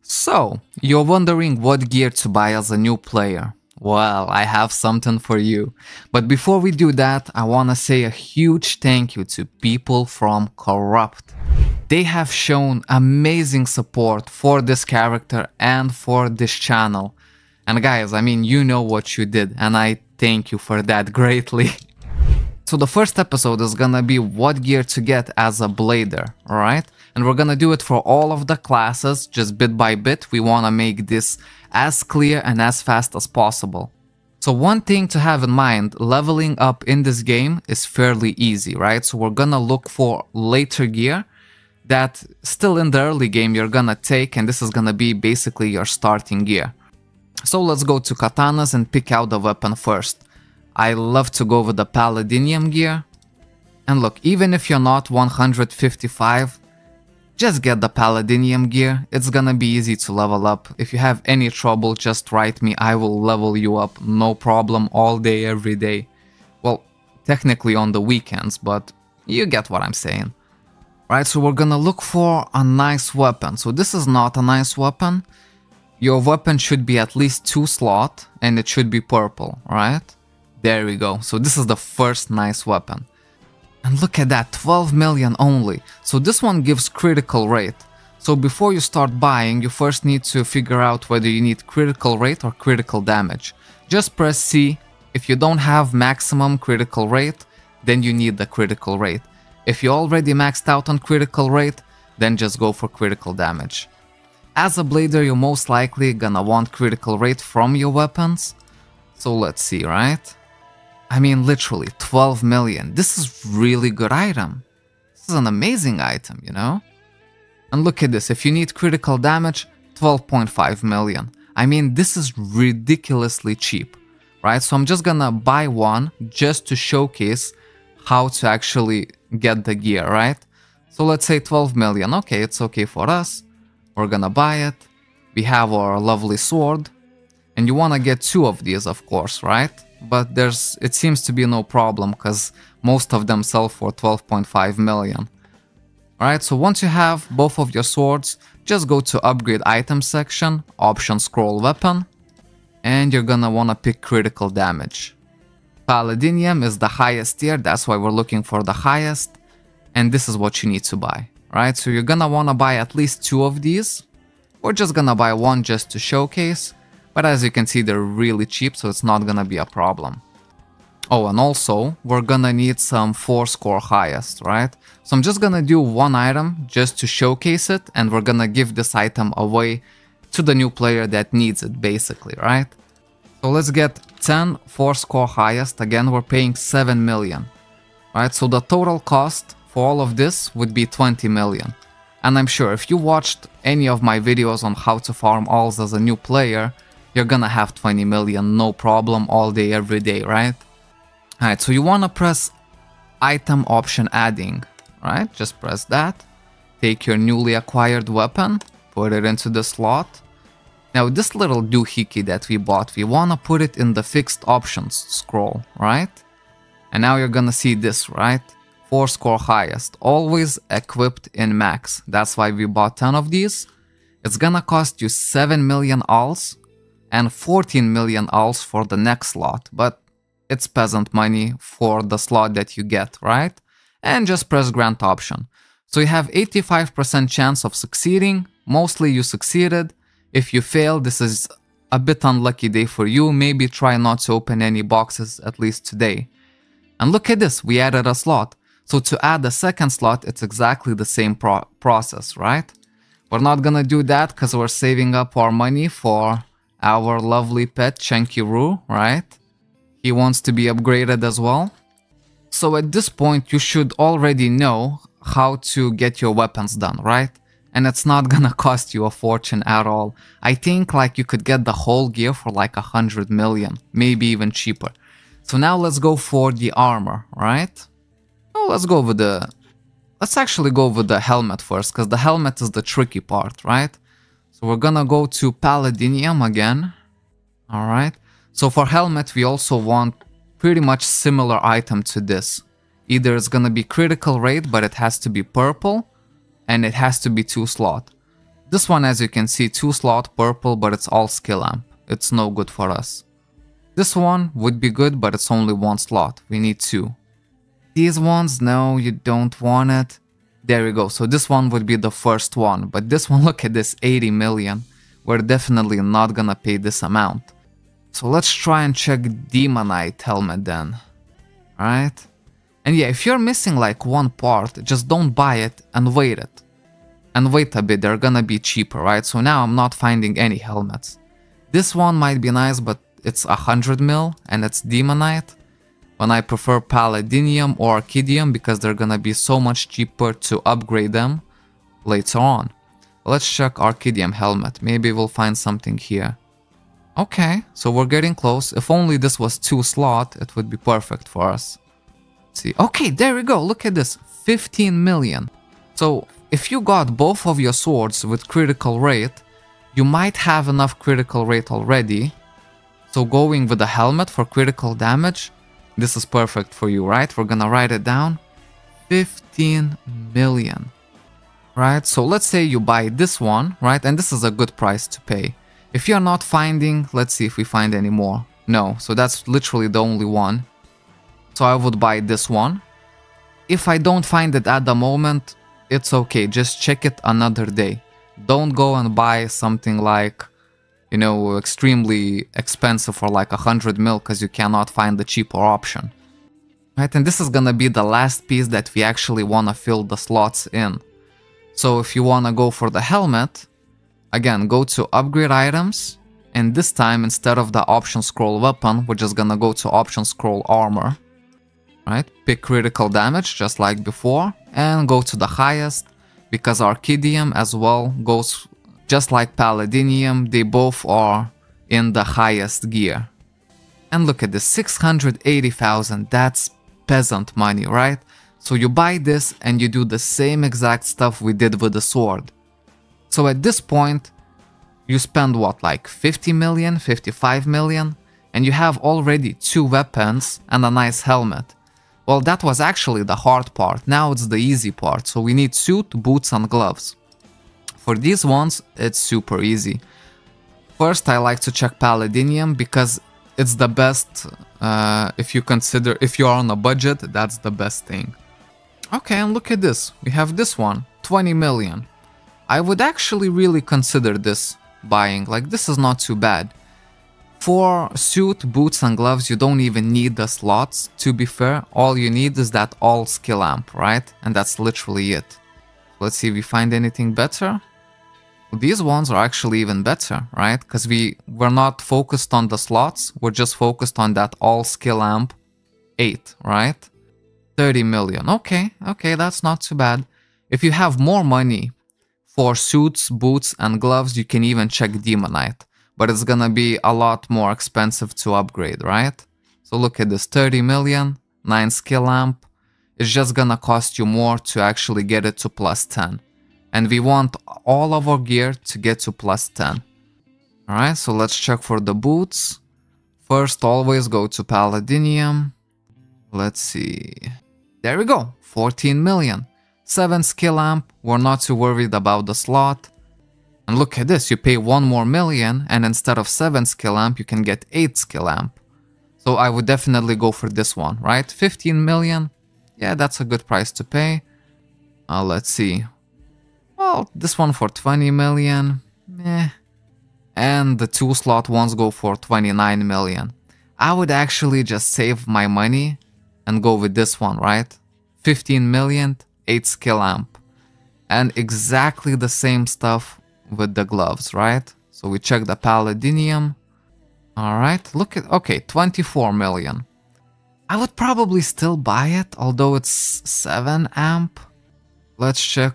So, you're wondering what gear to buy as a new player. Well, I have something for you. But before we do that, I wanna say a huge thank you to people from Corrupt. They have shown amazing support for this character and for this channel. And guys, I mean, you know what you did, and I thank you for that greatly. So the first episode is gonna be what gear to get as a blader, alright? And we're gonna do it for all of the classes, just bit by bit. We wanna make this as clear and as fast as possible. So one thing to have in mind, leveling up in this game is fairly easy, right? So we're gonna look for later gear that still in the early game you're gonna take, and this is gonna be basically your starting gear. So let's go to katanas and pick out the weapon first. I love to go with the palladium gear. And look, even if you're not 155, just get the palladium gear. It's gonna be easy to level up. If you have any trouble, just write me. I will level you up, no problem, all day, every day. Well, technically on the weekends, but you get what I'm saying. Right, so we're gonna look for a nice weapon. So this is not a nice weapon. Your weapon should be at least 2 slot and it should be purple, right? There we go. So this is the first nice weapon. And look at that, 12 million only. So this one gives critical rate. So before you start buying, you first need to figure out whether you need critical rate or critical damage. Just press C. If you don't have maximum critical rate, then you need the critical rate. If you already maxed out on critical rate, then just go for critical damage. As a blader, you're most likely gonna want critical rate from your weapons. So let's see, right? I mean, literally 12 million. This is really good item. This is an amazing item, you know? And look at this. If you need critical damage, 12.5 million. I mean, this is ridiculously cheap, right? So I'm just gonna buy one just to showcase how to actually get the gear, right? So let's say 12 million. Okay, it's okay for us. We're gonna buy it. We have our lovely sword. And you wanna get 2 of these, of course, right? But it seems to be no problem because most of them sell for 12.5 million. Alright, so once you have both of your swords, just go to upgrade item section, option scroll weapon, and you're gonna wanna pick critical damage. Palladium is the highest tier, that's why we're looking for the highest, and this is what you need to buy. Right, so you're gonna wanna buy at least 2 of these. We're just gonna buy one just to showcase. But as you can see, they're really cheap, so it's not gonna be a problem. Oh, and also, we're gonna need some 4 score highest, right? So I'm just gonna do one item just to showcase it, and we're gonna give this item away to the new player that needs it, basically, right? So let's get 10 4 score highest. Again, we're paying 7 million, right? So the total cost for all of this would be 20 million. And I'm sure if you watched any of my videos on how to farm alts as a new player, you're gonna have 20 million, no problem, all day, every day, right? Alright, so you wanna press item option adding, right? Just press that. Take your newly acquired weapon, put it into the slot. Now this little doohickey that we bought, we wanna put it in the fixed options scroll, right? And now you're gonna see this, right? 4 score highest, always equipped in max. That's why we bought 10 of these. It's gonna cost you 7 million alts and 14 million alts for the next slot, but it's peasant money for the slot that you get, right? And just press grant option. So you have 85% chance of succeeding. Mostly you succeeded. If you fail, this is a bit unlucky day for you. Maybe try not to open any boxes at least today. And look at this, we added a slot. So to add a second slot, it's exactly the same process, right? We're not gonna do that because we're saving up our money for our lovely pet Chenkiru, right? He wants to be upgraded as well. So at this point, you should already know how to get your weapons done, right? And it's not gonna cost you a fortune at all. I think like you could get the whole gear for like 100 million, maybe even cheaper. So now let's go for the armor, right? Oh, let's actually go with the helmet first, because the helmet is the tricky part, right? So we're gonna go to palladium again. Alright. So for helmet, we also want pretty much similar item to this. Either it's gonna be critical rate, but it has to be purple, and it has to be 2 slot. This one, as you can see, 2 slot purple, but it's all skill amp. It's no good for us. This one would be good, but it's only 1 slot. We need 2. These ones, no, you don't want it. There we go. So this one would be the first one. But this one, look at this, 80 million. We're definitely not gonna pay this amount. So let's try and check Demonite helmet then. Alright? And yeah, if you're missing like one part, just don't buy it and wait it. And wait a bit, they're gonna be cheaper, right? So now I'm not finding any helmets. This one might be nice, but it's 100 mil and it's Demonite. When I prefer palladium or orchidium because they're gonna be so much cheaper to upgrade them later on. Let's check orchidium helmet. Maybe we'll find something here. Okay, so we're getting close. If only this was 2 slot, it would be perfect for us. Let's see. Okay, there we go. Look at this. 15 million. So if you got both of your swords with critical rate, you might have enough critical rate already. So going with the helmet for critical damage, this is perfect for you, right? We're gonna write it down. 15 million. Right? So let's say you buy this one, right? And this is a good price to pay. If you're not finding, let's see if we find any more. No, so that's literally the only one. So I would buy this one. If I don't find it at the moment, it's okay. Just check it another day. Don't go and buy something like, you know, extremely expensive for like 100 mil because you cannot find the cheaper option. Right? And this is gonna be the last piece that we actually wanna fill the slots in. So if you wanna go for the helmet, again, go to upgrade items, and this time instead of the option scroll weapon, we're just gonna go to option scroll armor. Right? Pick critical damage just like before, and go to the highest, because orchidium as well goes just like palladium, they both are in the highest gear. And look at this, 680,000, that's peasant money, right? So you buy this and you do the same exact stuff we did with the sword. So at this point, you spend what, like 50 million, 55 million, and you have already 2 weapons and a nice helmet. Well, that was actually the hard part, now it's the easy part, so we need suit, boots and gloves. For these ones, it's super easy. First, I like to check palladium because it's the best, if you are on a budget, that's the best thing. Okay, and look at this, we have this one, 20 million. I would actually really consider this buying, like this is not too bad. For suit, boots and gloves, you don't even need the slots, to be fair. All you need is that all skill amp, right? And that's literally it. Let's see if we find anything better. These ones are actually even better, right? Because we're not focused on the slots, we're just focused on that all skill amp 8, right? 30 million, okay, that's not too bad. If you have more money for suits, boots and gloves, you can even check Demonite. But it's gonna be a lot more expensive to upgrade, right? So look at this, 30 million, 9 skill amp. It's just gonna cost you more to actually get it to plus 10. And we want all of our gear to get to plus 10. Alright, so let's check for the boots. First, always go to palladium. Let's see. There we go, 14 million. 7 skill amp, we're not too worried about the slot. And look at this, you pay 1 more million and instead of 7 skill amp, you can get 8 skill amp. So I would definitely go for this one, right? 15 million, yeah, that's a good price to pay. Let's see. Well, this one for 20 million, meh. And the 2 slot ones go for 29 million. I would actually just save my money and go with this one, right? 15 million, 8 skill amp. And exactly the same stuff with the gloves, right? So we check the palladium. Alright, look at, okay, 24 million. I would probably still buy it, although it's 7 amp. Let's check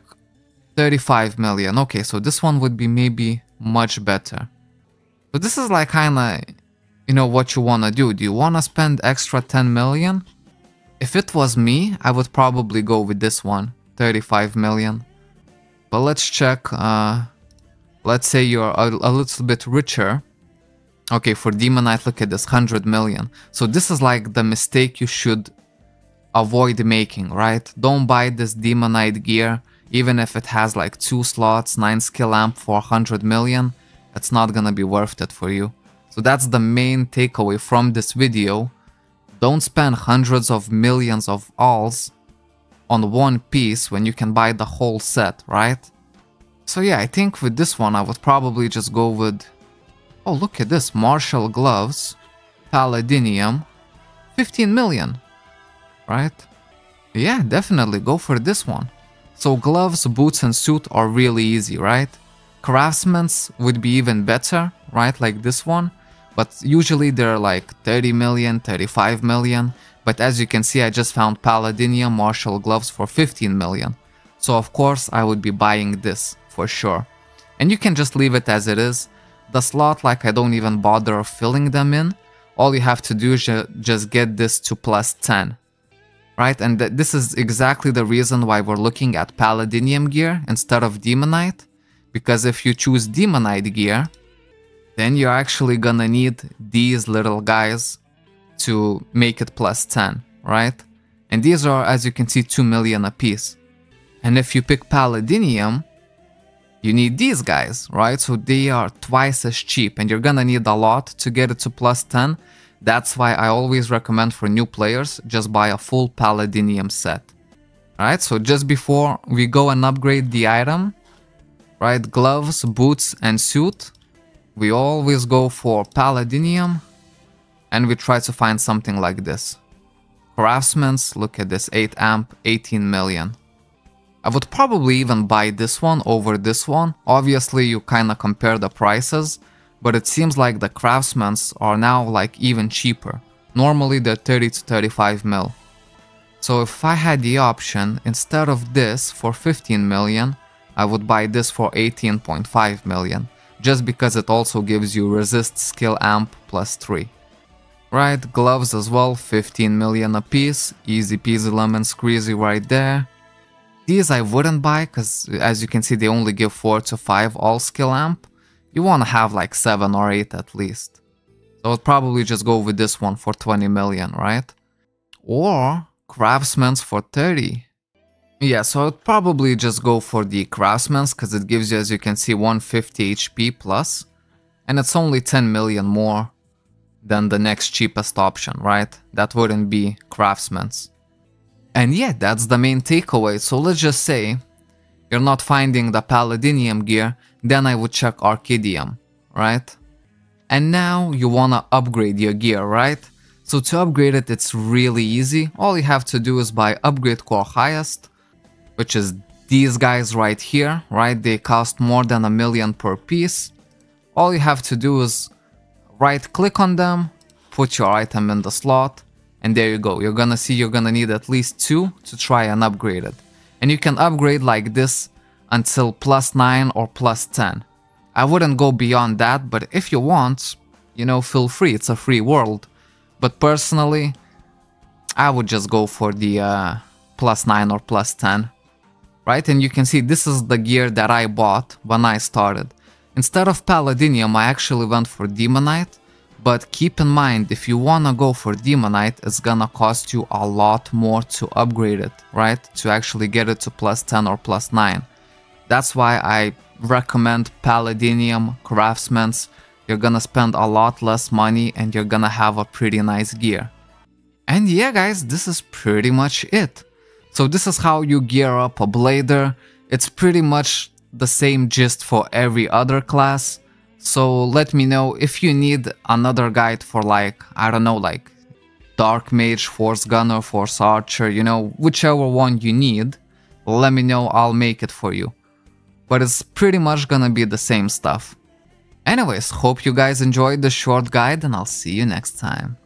35 million. Okay, so this one would be maybe much better. So this is like kinda, you know, what you wanna do. Do you wanna spend extra 10 million? If it was me, I would probably go with this one, 35 million. But let's check, let's say you're a little bit richer. Okay, for Demonite, look at this, 100 million. So this is like the mistake you should avoid making, right? Don't buy this Demonite gear even if it has like 2 slots, 9 skill amp for 100 million, it's not gonna be worth it for you. So that's the main takeaway from this video. Don't spend hundreds of millions of alts on one piece when you can buy the whole set, right? So yeah, I think with this one I would probably just go with... Oh, look at this, martial gloves, palladium, 15 million, right? Yeah, definitely go for this one. So gloves, boots and suit are really easy, right? Craftsman's would be even better, right? Like this one. But usually they're like 30 million, 35 million. But as you can see, I just found palladium martial gloves for 15 million. So of course I would be buying this for sure. And you can just leave it as it is. The slot, like, I don't even bother filling them in. All you have to do is just get this to plus 10. Right? And this is exactly the reason why we're looking at palladium gear instead of demonite. Because if you choose demonite gear, then you're actually gonna need these little guys to make it plus 10, right? And these are, as you can see, 2 million a piece. And if you pick palladium, you need these guys, right? So they are twice as cheap, and you're gonna need a lot to get it to plus 10. That's why I always recommend for new players, just buy a full palladium set. Alright, so just before we go and upgrade the item, right, gloves, boots and suit, we always go for palladium, and we try to find something like this. Craftsman's, look at this, 8 amp, 18 million. I would probably even buy this one over this one. Obviously you kinda compare the prices, but it seems like the Craftsman's are now like even cheaper. Normally they're 30 to 35 mil. So if I had the option, instead of this for 15 million, I would buy this for 18.5 million. Just because it also gives you resist skill amp plus 3. Right, gloves as well, 15 million a piece. Easy peasy lemon squeezy right there. These I wouldn't buy because as you can see they only give 4 to 5 all skill amp. You want to have like 7 or 8 at least. So I'd probably just go with this one for 20 million, right? Or Craftsman's for 30. Yeah, so I'd probably just go for the Craftsman's because it gives you, as you can see, 150 HP plus. And it's only 10 million more than the next cheapest option, right? That wouldn't be Craftsman's. And yeah, that's the main takeaway. So let's just say you're not finding the palladium gear, then I would check Arcadium, right? And now you wanna upgrade your gear, right? So to upgrade it, it's really easy. All you have to do is buy upgrade core highest, which is these guys right here, right? They cost more than 1 million per piece. All you have to do is right click on them, put your item in the slot, and there you go. You're gonna see you're gonna need at least 2 to try and upgrade it. And you can upgrade like this until plus 9 or plus 10. I wouldn't go beyond that, but if you want, you know, feel free. It's a free world. But personally, I would just go for the plus 9 or plus 10. Right? And you can see this is the gear that I bought when I started. Instead of palladium, I actually went for demonite. But keep in mind, if you wanna go for demonite, it's gonna cost you a lot more to upgrade it, right? To actually get it to plus 10 or plus 9. That's why I recommend palladium, Craftsman's. You're gonna spend a lot less money and you're gonna have a pretty nice gear. And yeah guys, this is pretty much it. So this is how you gear up a blader. It's pretty much the same gist for every other class. So let me know if you need another guide for like, I don't know, like Dark Mage, Force Gunner, Force Archer, you know, whichever one you need, let me know, I'll make it for you. But it's pretty much gonna be the same stuff. Anyways, hope you guys enjoyed the short guide and I'll see you next time.